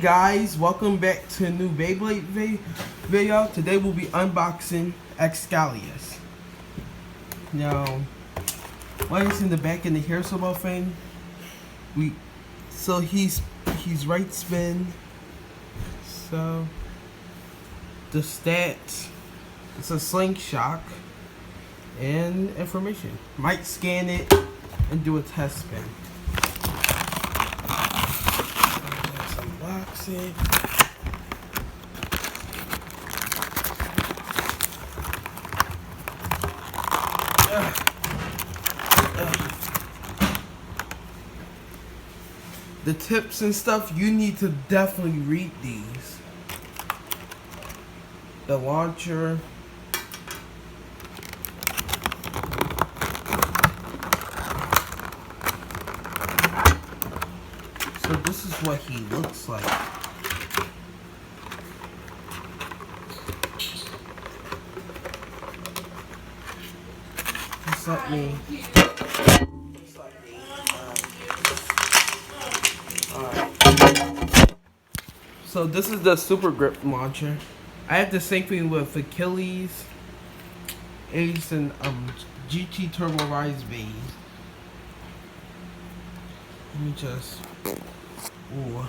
Guys, welcome back to a new Beyblade video. Today we'll be unboxing Xcalius. Now, what is in the back in the hair symbol thing? He's right spin. So the stats, it's a slingshot and information. Might scan it and do a test spin. Box it. The tips and stuff, you need to definitely read these. The launcher. So this is what he looks like. Just let me. Alright. So this is the Super Grip launcher. I have the same thing with Xcalius X and GT Turbo Rise V. Let me just. Ooh.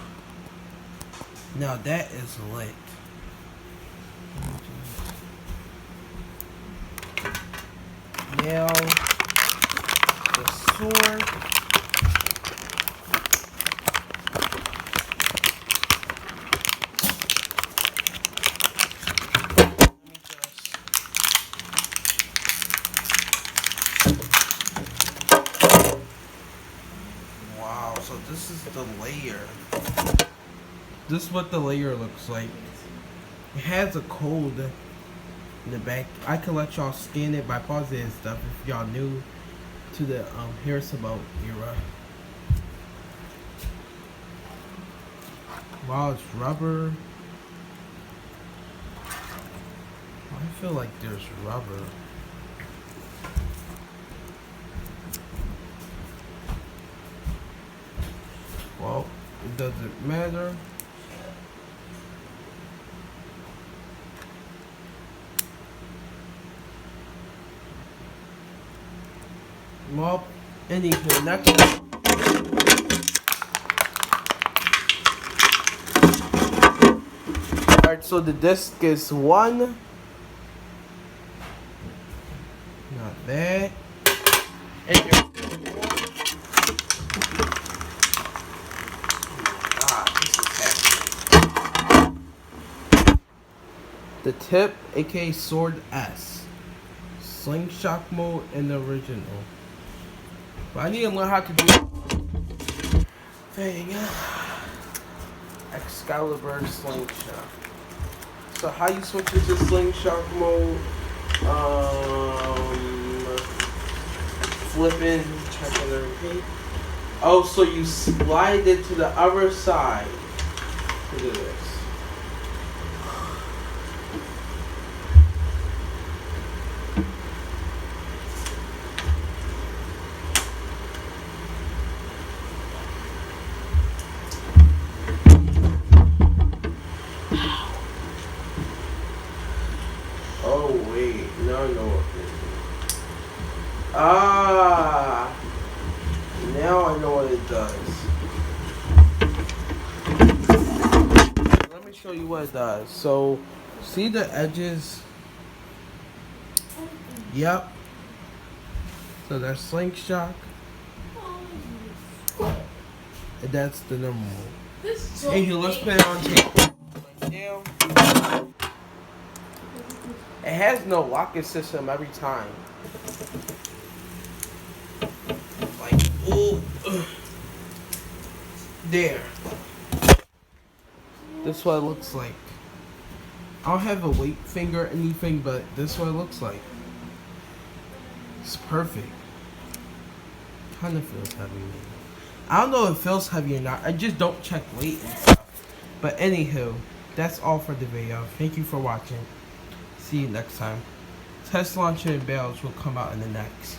Now that is lit. Now the sword. Wow, so this is the layer. This is what the layer looks like. It has a code in the back. I can let y'all scan it by pausing and stuff if y'all new to the Harrisonboat era. Wow, it's rubber. I feel like there's rubber. Well, it doesn't matter. Well, anywho, next. Alright, so the disc is one. Not that. And the tip, aka Sword S. Slingshot mode and the original. But I need to learn how to do thing. Excalibur slingshot. So how you switch into slingshot mode? Flipping, checking the repeat. Oh, so you slide it to the other side. Look at this. Oh wait, now I know what this is. Ah, now I know what it does. Let me show you what it does. So, see the edges? Yep. So that's slingshot. And that's the normal. Hey, here, let's put it on tape. Like down. It has no locking system every time. Like, ooh. There. This is what it looks like. I don't have a weight finger or anything, but this is what it looks like. It's perfect. Kind of feels heavy. I don't know if it feels heavy or not. I just don't check weight and stuff. But anywho, that's all for the video. Thank you for watching. See you next time. Test launcher and bells will come out in the next.